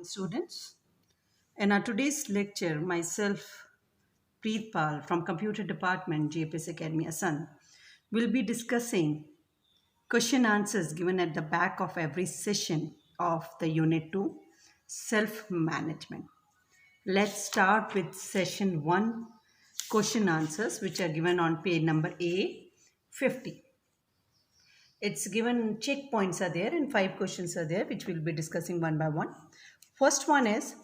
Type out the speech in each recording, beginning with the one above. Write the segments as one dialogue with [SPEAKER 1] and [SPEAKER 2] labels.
[SPEAKER 1] Students. In our today's lecture, myself, Preet Pal from Computer Department, JPS Academy, Assam, will be discussing question answers given at the back of every session of the Unit 2, Self-Management. Let's start with session 1, question answers, which are given on page number A50. It's given checkpoints are there and 5 questions are there, which we'll be discussing one by one. First one is,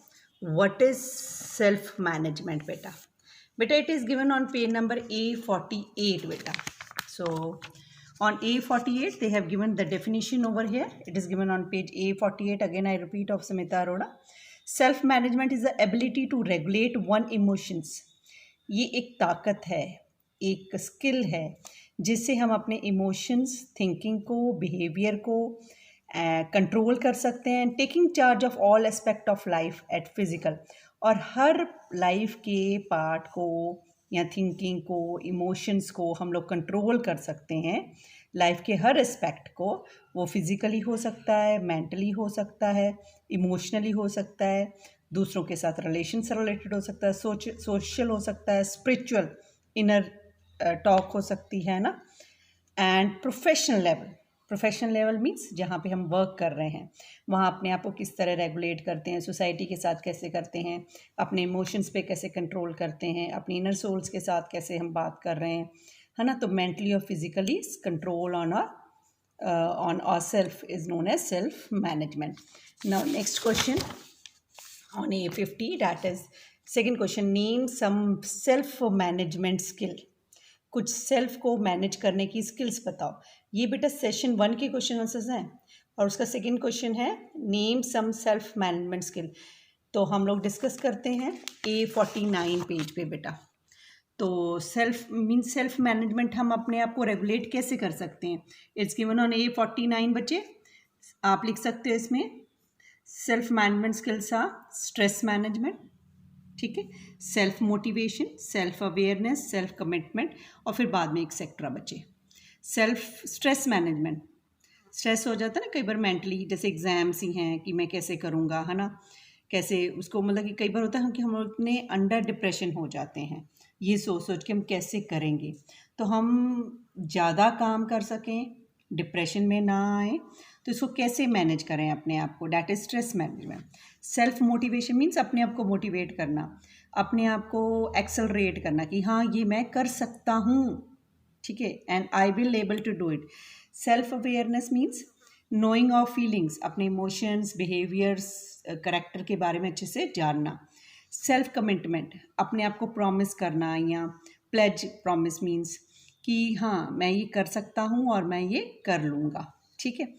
[SPEAKER 1] what is self-management, beta? Beta, it is given on page number A48, beta. So on A48, they have given the definition over here. It is given on page A48. Again, I repeat, of Samita Arora. Self-management is the ability to regulate one emotions. ये एक ताकत है, एक skill है जिससे हम अपने emotions, thinking को, बिहेवियर को कंट्रोल कर सकते हैं. Taking charge of all aspect of life at physical, और हर लाइफ के पार्ट को या थिंकिंग को, इमोशंस को हम लोग कंट्रोल कर सकते हैं. लाइफ के हर एस्पेक्ट को, वो फिज़िकली हो सकता है, मेंटली हो सकता है, इमोशनली हो सकता है, दूसरों के साथ रिलेशन से रिलेटेड हो सकता है, सोशल हो सकता है, स्पिरिचुअल इनर टॉक हो सकती है ना. एंड प्रोफेशनल लेवल मीन्स जहाँ पे हम वर्क कर रहे हैं वहाँ अपने आप को किस तरह रेगुलेट करते हैं, सोसाइटी के साथ कैसे करते हैं, अपने इमोशंस पे कैसे कंट्रोल करते हैं, अपनी इनर सोल्स के साथ कैसे हम बात कर रहे हैं, है ना. तो मेंटली और physically control on our self is known as self management. Now next question on A50, that is second question, name some self management skill. कुछ सेल्फ को मैनेज करने की स्किल्स बताओ. ये बेटा सेशन 1 के क्वेश्चन आंसर्स हैं और उसका सेकंड क्वेश्चन है name some self management skill. तो हम लोग डिस्कस करते हैं A49 पेज पे बेटा. तो सेल्फ मैनेजमेंट हम अपने आप को रेगुलेट कैसे कर सकते हैं. इट्स गिवन ऑन A49 बच्चे. आप लिख सकते हो इसमें self management skills are stress management, ठीक है, self motivation, self awareness, self commitment, और फिर बाद में एक्सेट्रा बच्चे. सेल्फ स्ट्रेस मैनेजमेंट, स्ट्रेस हो जाता है ना कई बार मेंटली, जैसे एग्जाम्स ही हैं कि मैं कैसे करूँगा, है ना, कैसे उसको, मतलब कि कई बार होता है कि हम अपने अंडर डिप्रेशन हो जाते हैं ये सोच के हम कैसे करेंगे. तो हम ज़्यादा काम कर सकें, डिप्रेशन में ना आए, तो इसको कैसे मैनेज करें अपने आप को, that is stress management. Self motivation means अपने आप को मोटिवेट करना, अपने आप को एक्सेलरेट करना कि हाँ ये मैं कर सकता हूँ, ठीक है, and I will able to do it. Self awareness means knowing of feelings, अपने इमोशंस, बिहेवियर्स, करेक्टर के बारे में अच्छे से जानना. सेल्फ कमिटमेंट, अपने आप को प्रॉमिस करना, या प्लेज प्रॉमिस मीन्स कि हाँ मैं ये कर सकता हूँ और मैं ये कर लूँगा, ठीक है.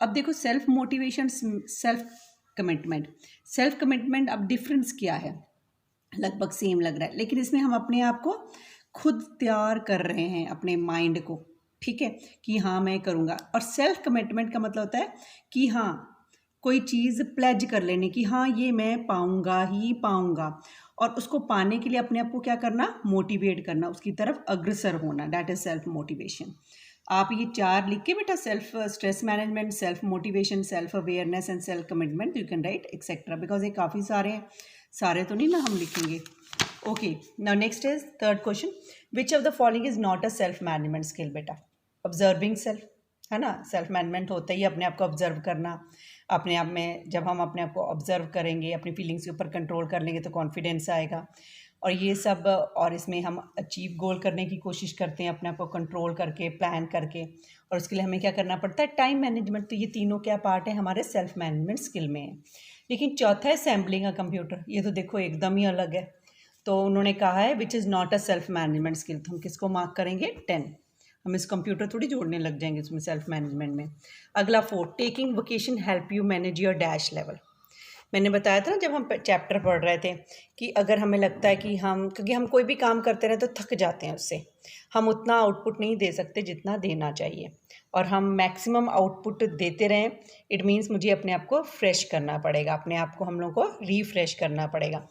[SPEAKER 1] अब देखो सेल्फ मोटिवेशन, सेल्फ कमिटमेंट अब डिफरेंस क्या है, लगभग सेम लग रहा है, लेकिन इसमें हम अपने आप को खुद तैयार कर रहे हैं, अपने माइंड को, ठीक है, कि हाँ मैं करूँगा. और सेल्फ कमिटमेंट का मतलब होता है कि हाँ कोई चीज़ प्लेज कर लेने की, हाँ ये मैं पाऊँगा ही पाऊँगा, और उसको पाने के लिए अपने आप को क्या करना, मोटिवेट करना, उसकी तरफ अग्रसर होना, डैट इज सेल्फ मोटिवेशन. आप ये 4 लिख के बेटा, self stress management, self motivation, self awareness and self commitment, you can write etcetera, because ये काफ़ी सारे हैं, सारे तो नहीं ना हम लिखेंगे. Okay, now next is third question, which of the following is not a self management skill. बेटा ऑब्जर्विंग सेल्फ, है ना, सेल्फ मैनेजमेंट होता ही अपने आप को ऑब्जर्व करना. अपने आप में जब हम अपने आप को ऑब्जर्व करेंगे, अपनी फीलिंग्स के ऊपर कंट्रोल कर लेंगे तो कॉन्फिडेंस आएगा, और ये सब, और इसमें हम अचीव गोल करने की कोशिश करते हैं अपने आप को कंट्रोल करके, प्लान करके, और उसके लिए हमें क्या करना पड़ता है, टाइम मैनेजमेंट. तो ये तीनों क्या पार्ट है हमारे सेल्फ मैनेजमेंट स्किल में है. लेकिन चौथा है सैम्पलिंग अ कंप्यूटर. ये तो देखो एकदम ही अलग है. तो उन्होंने कहा है which is not a self management skill. तो हम किसको मार्क करेंगे, 10. हम इस कंप्यूटर थोड़ी जोड़ने लग जाएंगे इसमें सेल्फ मैनेजमेंट में. अगला 4, taking vocation help you manage your dash level. मैंने बताया था ना जब हम चैप्टर पढ़ रहे थे कि अगर हमें लगता है कि क्योंकि हम कोई भी काम करते रहे तो थक जाते हैं उससे, हम उतना आउटपुट नहीं दे सकते जितना देना चाहिए, और हम मैक्सिमम आउटपुट देते रहें, इट मीन्स मुझे अपने आप को फ्रेश करना पड़ेगा, अपने आप को हम लोग को रीफ्रेश करना पड़ेगा.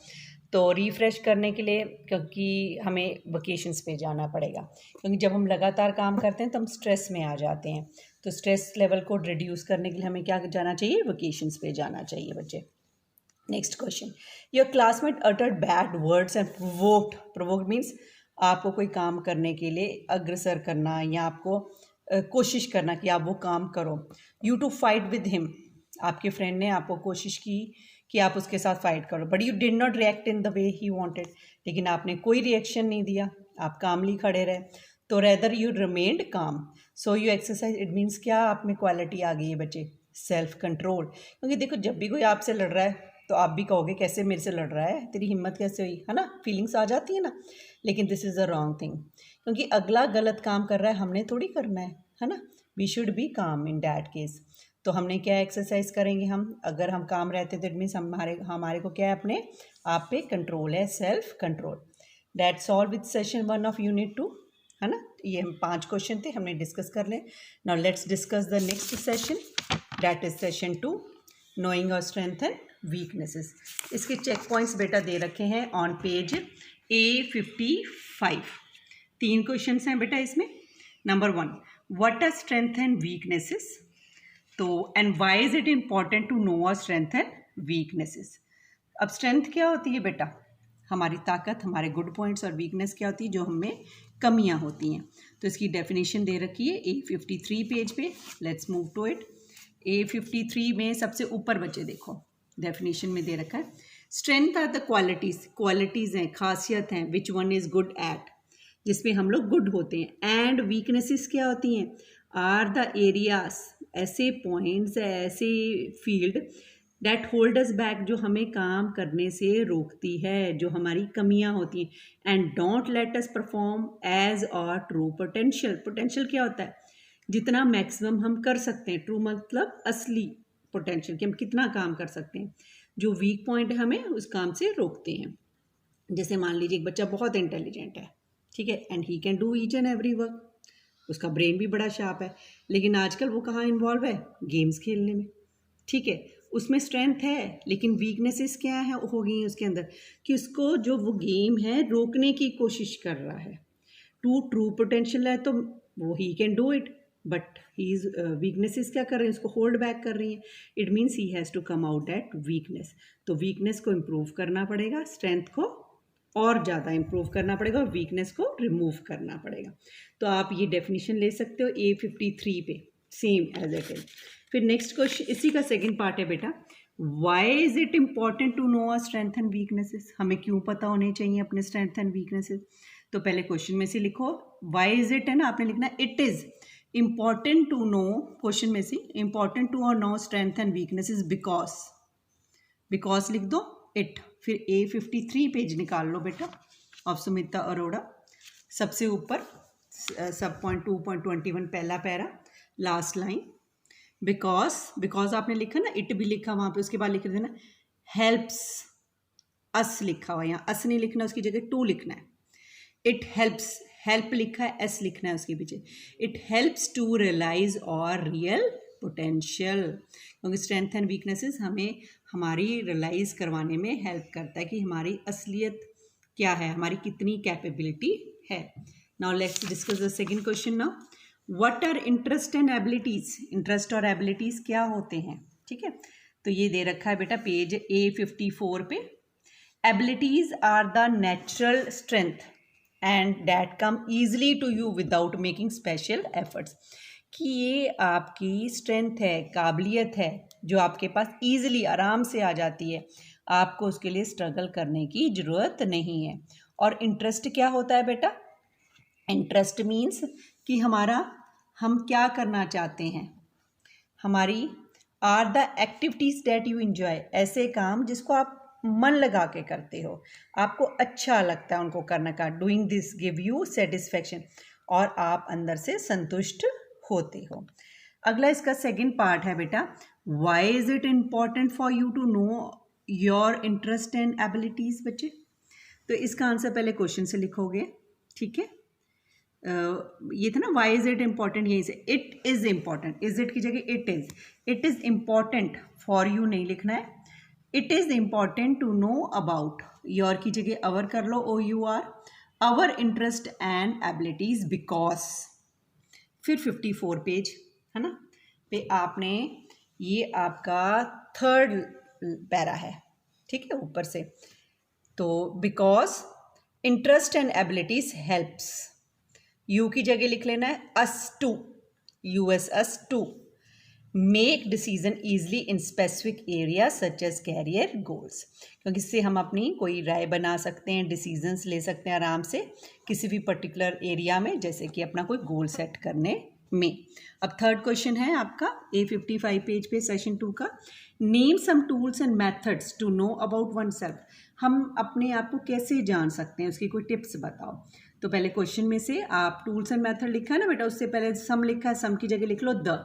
[SPEAKER 1] तो रीफ्रेश करने के लिए क्योंकि हमें वकेशंस पे जाना पड़ेगा, क्योंकि जब हम लगातार काम करते हैं तो हम स्ट्रेस में आ जाते हैं. तो स्ट्रेस लेवल को रिड्यूस करने के लिए हमें क्या जाना चाहिए, वकेशंस पे जाना चाहिए बच्चे. Next question, your classmate uttered bad words and provoked means आपको कोई काम करने के लिए अग्रसर करना या आपको कोशिश करना कि आप वो काम करो। You to fight with him, आपके फ्रेंड ने आपको कोशिश की कि आप उसके साथ फाइट करो, but you did not react in the way he wanted, लेकिन आपने कोई रिएक्शन नहीं दिया, आप कामली खड़े रहे, तो रेदर यू रिमेन्ड काम। So you exercise, it means क्या आप में क्वालिटी आ गई है बच्चे, सेल्फ कंट्रोल। क्योंकि देखो जब भी कोई आपसे लड़ रहा है तो आप भी कहोगे कैसे मेरे से लड़ रहा है, तेरी हिम्मत कैसे हुई, है ना, फीलिंग्स आ जाती है ना। लेकिन this is a wrong thing, क्योंकि अगला गलत काम कर रहा है, हमने थोड़ी करना है ना। वी शुड बी काम इन दैट केस। तो हमने क्या एक्सरसाइज करेंगे, हम अगर हम काम रहते तो इट मीन्स हमारे को क्या है, अपने आप पे कंट्रोल है, self control. That's all with session 1 of unit 2, है ना। ये हम 5 क्वेश्चन थे, हमने डिस्कस कर लें। Now let's discuss the next session, that is session 2, knowing और स्ट्रेंथ एंड वीकनेसेस। इसके चेक पॉइंट्स बेटा दे रखे हैं ऑन पेज A55। 3 क्वेश्चन हैं बेटा इसमें। Number 1, what are strength and weaknesses, तो and why is it important to know our strength and weaknesses. अब स्ट्रेंथ क्या होती है बेटा, हमारी ताकत, हमारे गुड पॉइंट्स, और वीकनेस क्या होती है, जो हमें कमियां होती हैं। तो इसकी डेफिनेशन दे रखी है A53 पेज पे। Let's move to it. A53 में सबसे ऊपर बच्चे देखो, डेफिनेशन में दे रखा है, स्ट्रेंथ आर द क्वालिटीज़ हैं, खासियत हैं, which one is good at, जिसमें हम लोग गुड होते हैं। एंड वीकनेसेस क्या होती हैं, आर द एरियाज, ऐसे पॉइंट्स, ऐसे field that hold us back, जो हमें काम करने से रोकती है, जो हमारी कमियां होती हैं। And don't let us perform as our true potential. Potential क्या होता है, जितना मैक्सिमम हम कर सकते हैं, ट्रू मतलब असली पोटेंशियल, कि हम कितना काम कर सकते हैं। जो वीक पॉइंट है हमें उस काम से रोकते हैं। जैसे मान लीजिए एक बच्चा बहुत इंटेलिजेंट है, ठीक है, and he can do each and every work, उसका ब्रेन भी बड़ा शार्प है, लेकिन आजकल वो कहाँ इन्वॉल्व है, गेम्स खेलने में, ठीक है। उसमें स्ट्रेंथ है, लेकिन वीकनेसेस क्या है हो गई उसके अंदर, कि उसको जो वो गेम है रोकने की कोशिश कर रहा है। ट्रू पोटेंशियल है तो वो he can do it, but he is weaknesses क्या कर रहे हैं, उसको होल्ड बैक कर रही हैं। It means he has to come out at weakness. तो वीकनेस को इम्प्रूव करना पड़ेगा, स्ट्रेंथ को और ज़्यादा इम्प्रूव करना पड़ेगा, और वीकनेस को रिमूव करना पड़ेगा। तो आप ये डेफिनेशन ले सकते हो A53 पे, सेम एज इट इज। फिर नेक्स्ट क्वेश्चन, इसी का सेकंड पार्ट है बेटा, why is it important to know our strength and weaknesses, हमें क्यों पता होने चाहिए अपने स्ट्रेंथ एंड वीकनेसेस। तो पहले क्वेश्चन में से लिखो, वाई इज इट है ना, आपने लिखना it is important to know, question में से important to know strength and weaknesses because लिख दो इट। फिर A53 पेज निकाल लो बेटा ऑफ सुमिता अरोड़ा, सबसे ऊपर सब पॉइंट 2.21 पहला पैरा, लास्ट लाइन। बिकॉज आपने लिखा ना, इट भी लिखा वहाँ पे, उसके बाद लिख देना हेल्प्स अस लिखा हुआ, यहाँ अस नहीं लिखना, उसकी जगह टू लिखना है। इट हेल्प्स, हेल्प लिखा है, एस लिखना है उसके पीछे। इट हेल्प्स टू रियलाइज और रियल पोटेंशियल, क्योंकि स्ट्रेंथ एंड वीकनेसेस हमें हमारी रियलाइज करवाने में हेल्प करता है कि हमारी असलियत क्या है, हमारी कितनी कैपेबिलिटी है। Now let's discuss the second question. Now what are interest and abilities, interest और एबिलिटीज क्या होते हैं, ठीक है। तो ये दे रखा है बेटा पेज A54 पे। Abilities are the natural strength and that come easily to you without making special efforts, कि ये आपकी स्ट्रेंथ है, काबिलियत है, जो आपके पास ईजिली आराम से आ जाती है, आपको उसके लिए स्ट्रगल करने की ज़रूरत नहीं है। और इंटरेस्ट क्या होता है बेटा, इंटरेस्ट मीन्स कि हमारा, हम क्या करना चाहते हैं, हमारी are the activities that you enjoy, ऐसे काम जिसको आप मन लगा के करते हो, आपको अच्छा लगता है उनको करने का। Doing this give you satisfaction, और आप अंदर से संतुष्ट होते हो। अगला इसका सेकंड पार्ट है बेटा, why is it important for you to know your interest and abilities बच्चे। तो इसका आंसर पहले क्वेश्चन से लिखोगे, ठीक है। ये था ना वाई इज इट इम्पॉर्टेंट, यहीं से it is important, is it की जगह it is important for you नहीं लिखना है। It is important to know about, your की जगह अवर कर लो, OUR, our interest and abilities because. फिर 54 पेज है ना पे आपने, ये आपका थर्ड पैरा है, ठीक है, ऊपर से। तो because interest and abilities helps, you की जगह लिख लेना है us to, US us to make decision easily in specific area such as career goals, क्योंकि इससे हम अपनी कोई राय बना सकते हैं, डिसीजंस ले सकते हैं आराम से किसी भी पर्टिकुलर एरिया में, जैसे कि अपना कोई गोल सेट करने में। अब थर्ड क्वेश्चन है आपका A55 पेज पे सेशन 2 का, name some tools and methods to know about one self. हम अपने आप को कैसे जान सकते हैं, उसकी कोई टिप्स बताओ। तो पहले क्वेश्चन में से आप टूल्स एंड मेथड लिखा है ना बेटा, उससे पहले सम लिखा है, सम की जगह लिख लो द,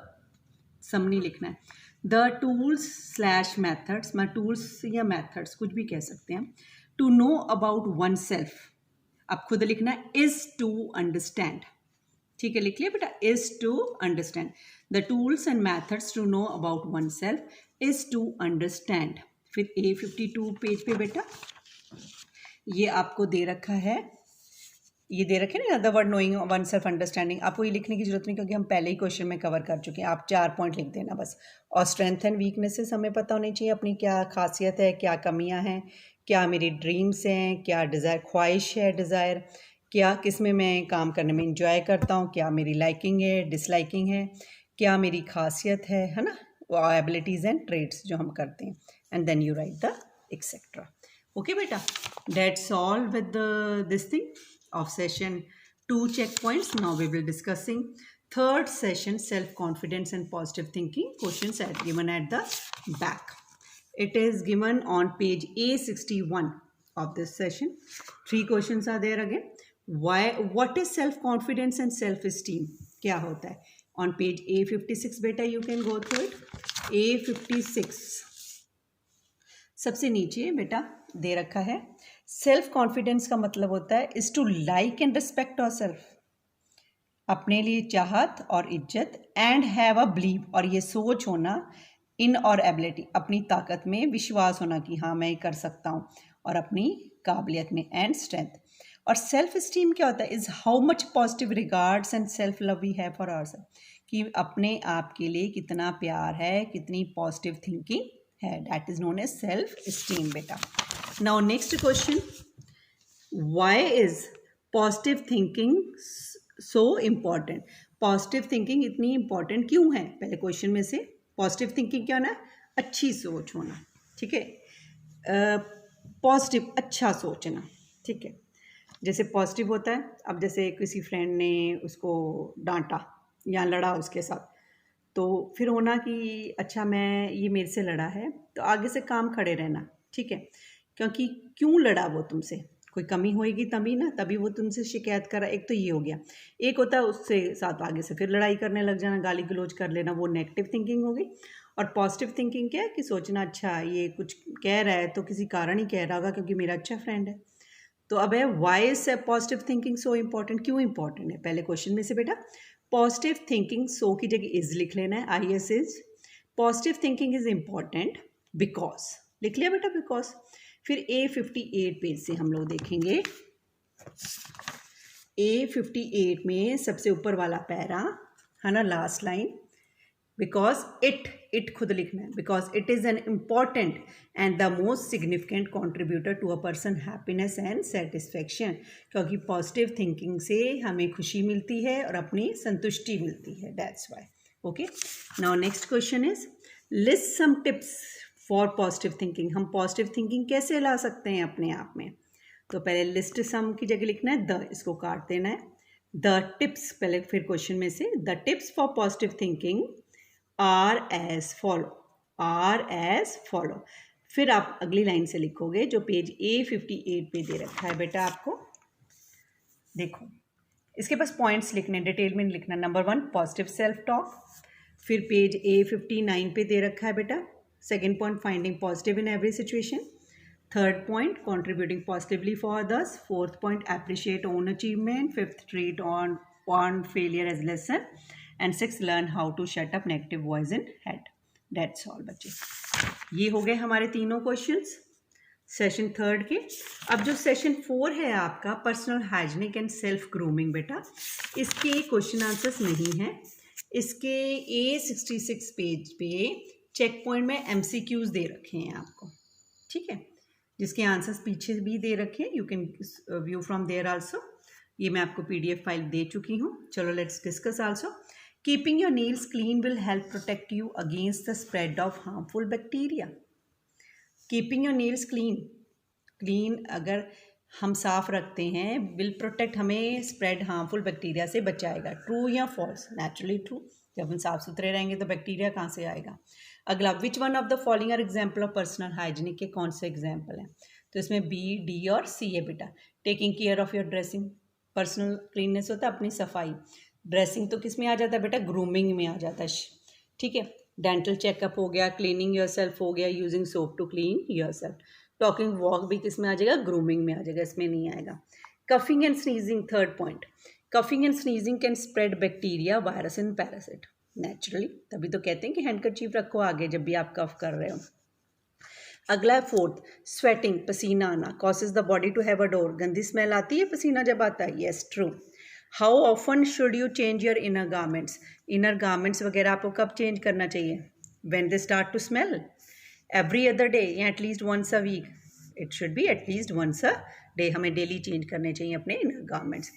[SPEAKER 1] सम नहीं लिखना है। द टूल्स स्लैश मैथड्स, मैं टूल्स या मैथड्स कुछ भी कह सकते हैं, to know about one self, अब खुद लिखना है इज टू अंडरस्टैंड, ठीक है, लिख लिया बेटा, is to understand. The tools and methods to know about one self is to understand. फिर A52 पेज पे बेटा ये आपको दे रखा है, ये दे रखे ना the word knowing one self understanding, आपको ये लिखने की जरूरत नहीं क्योंकि हम पहले ही क्वेश्चन में कवर कर चुके हैं, आप 4 पॉइंट लिख देना बस। और स्ट्रेंथ एंड वीकनेसेस हमें पता होनी चाहिए, अपनी क्या खासियत है, क्या कमियां हैं, क्या मेरी ड्रीम्स हैं, क्या डिज़ायर ख्वाहिश है, डिज़ायर क्या, किस में मैं काम करने में इंजॉय करता हूँ, क्या मेरी लाइकिंग है, डिसलाइकिंग है, क्या मेरी खासियत है ना, एबिलिटीज़ एंड ट्रेड्स जो हम करते हैं, and then you write the etcetera. Okay बेटा, that's all with this thing of session 2 checkpoints. Now we will discussing third session, self confidence and positive thinking. Questions are given at the back. It is given on page A61 of this session. 3 questions are there again. What is self confidence and self esteem? क्या होता है? On page A56 beta you can go through it. A56 सबसे नीचे बेटा दे रखा है, self confidence का मतलब होता है is to like and respect our self, अपने लिए चाहत और इज्जत, एंड हैव अ बिलीव, और ये सोच होना, इन और एबिलिटी, अपनी ताकत में विश्वास होना कि हाँ मैं कर सकता हूँ, और अपनी काबिलियत में, एंड स्ट्रेंथ। और सेल्फ इस्टीम क्या होता है, is how much positive regards and self love we have for ourselves, कि अपने आप के लिए कितना प्यार है, कितनी पॉजिटिव थिंकिंग है, that is known as self esteem बेटा। Now next question, why is positive thinking so important, positive thinking इतनी इम्पॉर्टेंट क्यों है। पहले क्वेश्चन में से पॉजिटिव थिंकिंग क्या होना है, अच्छी सोच होना, ठीक है, पॉजिटिव अच्छा सोचना, ठीक है। जैसे पॉजिटिव होता है, अब जैसे किसी फ्रेंड ने उसको डांटा या लड़ा उसके साथ, तो फिर होना कि अच्छा मैं, ये मेरे से लड़ा है तो आगे से काम खड़े रहना, ठीक है, क्योंकि क्यों लड़ा वो तुमसे, कोई कमी होएगी तभी ना, तभी वो तुमसे शिकायत करा, एक तो ये हो गया। एक होता है उससे साथ आगे से फिर लड़ाई करने लग जाना, गाली गलौज कर लेना, वो नेगेटिव थिंकिंग होगी। और पॉजिटिव थिंकिंग क्या है कि सोचना अच्छा ये कुछ कह रहा है तो किसी कारण ही कह रहा होगा क्योंकि मेरा अच्छा फ्रेंड है। तो अब है why is positive thinking so important, क्यों इंपॉर्टेंट है। पहले क्वेश्चन में से बेटा पॉजिटिव थिंकिंग, सो की जगह इज लिख लेना है, IS is, positive thinking is important because, लिख लिया बेटा बिकॉज। फिर A58 पेज से हम लोग देखेंगे, A58 में सबसे ऊपर वाला पैरा है ना, लास्ट लाइन, बिकॉज इट खुद लिखना है, because it is an important and the most significant contributor to a person happiness and satisfaction, क्योंकि पॉजिटिव थिंकिंग से हमें खुशी मिलती है और अपनी संतुष्टि मिलती है, that's why. Okay, now next question is list some tips for positive thinking, हम पॉजिटिव थिंकिंग कैसे ला सकते हैं अपने आप में। तो पहले लिस्ट सम की जगह लिखना है द, इसको काट देना है, द टिप्स, पहले फिर क्वेश्चन में से the tips for positive thinking are as follow, are as follow. फिर आप अगली लाइन से लिखोगे जो पेज A58 पे दे रखा है बेटा, आपको देखो इसके पास पॉइंट्स लिखने, डिटेल में लिखना। नंबर 1 पॉजिटिव सेल्फ टॉक, फिर पेज A59 पे दे रखा है बेटा, second point finding positive in every situation, third point contributing positively for others, fourth point appreciate own achievement, fifth treat on failure as lesson, and six learn how to shut up negative voice in head. That's all बच्चे, ये हो गए हमारे तीनों questions session 3 के। अब जो session 4 है आपका personal hygienic and self grooming बेटा, इसके क्वेश्चन आंसर्स नहीं हैं, इसके A66 पेज पे चेक पॉइंट में MCQs दे रखे हैं आपको, ठीक है। जिसके आंसर्स पीछे भी दे रखे हैं, you can view from there also. ये मैं आपको PDF फाइल दे चुकी हूँ। चलो let's discuss also. Keeping your nails clean will help protect you against the spread of harmful bacteria. Keeping your nails clean अगर हम साफ रखते हैं विल प्रोटेक्ट, हमें स्प्रेड हार्मफुल बैक्टीरिया से बचाएगा। ट्रू या फॉल्स? Naturally true. जब हम साफ सुथरे रहेंगे तो बैक्टीरिया कहाँ से आएगा। अगला, which one of the following are example of personal hygienic के कौन से एग्जाम्पल हैं? तो इसमें B, D और C है बेटा। Taking care of your dressing, personal cleanness होता है अपनी सफाई। ड्रेसिंग तो किस में आ जाता है बेटा? ग्रूमिंग में आ जाता है, ठीक है। डेंटल चेकअप हो गया, क्लीनिंग योर सेल्फ हो गया, using soap to clean your self. Talking walk भी किस में आ जाएगा? ग्रूमिंग में आ जाएगा, इसमें नहीं आएगा। Coughing and sneezing, third point. Coughing and sneezing can spread bacteria, virus and Parachute naturally. तभी तो कहते हैं कि हैंडकरचीफ रखो आगे जब भी आप कफ कर रहे हो। अगला है फोर्थ, स्वेटिंग, पसीना आना, causes the body to have a odour. गंदी स्मेल आती है पसीना जब आता है? Yes, true. How often should you change your inner garments? Inner garments वगैरह आपको कब चेंज करना चाहिए? When they start to smell, every other day या at least once a week? It should be at least once a day, हमें daily change करने चाहिए अपने inner garments.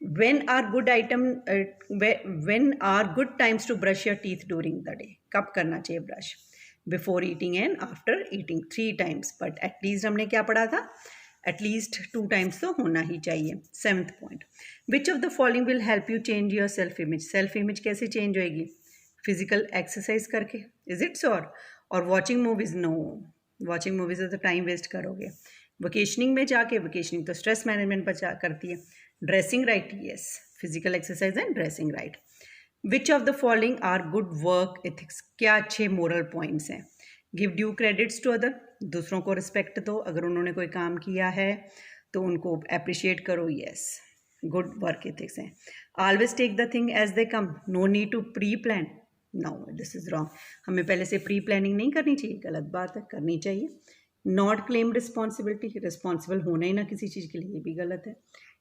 [SPEAKER 1] when are good times to brush your teeth during the day? कब करना चाहिए brush? Before eating and after eating, 3 times, but at least हमने क्या पढ़ा था? एटलीस्ट 2 times तो होना ही चाहिए। 7th point, which of the following will help you change your self image? Self image कैसे चेंज होएगी? फिजिकल एक्सरसाइज करके, इज इट श्योर? और watching movies? No, watching movies तो टाइम वेस्ट करोगे। वकेशनिंग में जाके, वकेशनिंग तो स्ट्रेस मैनेजमेंट पर करती है। Dressing right, yes, physical exercise and dressing right. Which of the following are good work ethics? क्या अच्छे मोरल पॉइंट्स हैं? Give due credits to other, दूसरों को रिस्पेक्ट दो, अगर उन्होंने कोई काम किया है तो उनको अप्रिशिएट करो, यस, गुड वर्क एथिक्स हैं। Always take the thing as they come, no need to preplan, no, this is wrong, हमें पहले से प्री प्लानिंग नहीं करनी चाहिए, गलत बात है, करनी चाहिए। नॉट क्लेम रिस्पॉन्सिबिलिटी, रिस्पॉन्सिबल होना ही ना किसी चीज़ के लिए, ये भी गलत है।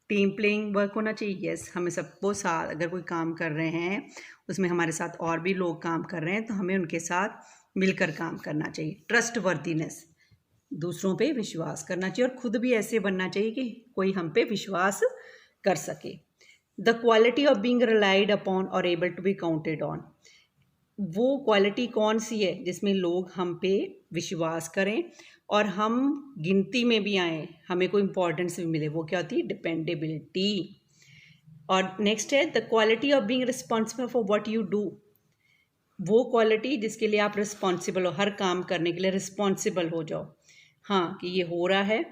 [SPEAKER 1] टीम प्लेइंग वर्क होना चाहिए, यस, हमें सबको साथ, अगर कोई काम कर रहे हैं उसमें हमारे साथ और भी लोग काम कर रहे हैं तो हमें उनके साथ मिलकर काम करना चाहिए। ट्रस्ट वर्दीनेस, दूसरों पे विश्वास करना चाहिए और खुद भी ऐसे बनना चाहिए कि कोई हम पे विश्वास कर सके। The quality of being relied upon और able to be counted on, वो क्वालिटी कौन सी है जिसमें लोग हम पे विश्वास करें और हम गिनती में भी आए, हमें कोई इंपॉर्टेंस भी मिले, वो क्या होती है? डिपेंडेबिलिटी। और नेक्स्ट है the quality of being responsible for what you do, वो क्वालिटी जिसके लिए आप रिस्पॉन्सिबल हो, हर काम करने के लिए रिस्पॉन्सिबल हो जाओ, हाँ कि ये हो रहा है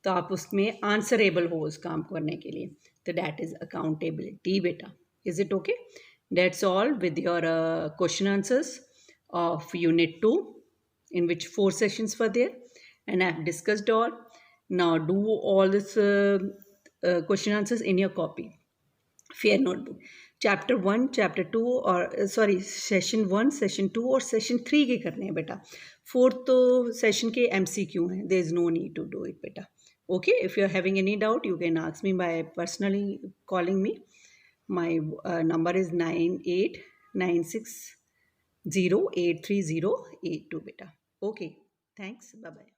[SPEAKER 1] तो आप उसमें आंसरेबल हो उस काम करने के लिए, तो दैट इज अकाउंटेबिलिटी बेटा। Is it okay? That's all with your question answers of unit 2 in which 4 sessions were there and I have discussed all. Now do all this question answers in your copy, fair notebook. Chapter 1, Chapter 2 और sorry Session 1, Session 2 और Session 3 के करने हैं बेटा। 4th तो Session के MCQ हैं, there is no need to do it बेटा। Okay, if you are having any doubt you can ask me by personally calling me. My number is 9896083082 बेटा। Okay, thanks, bye bye.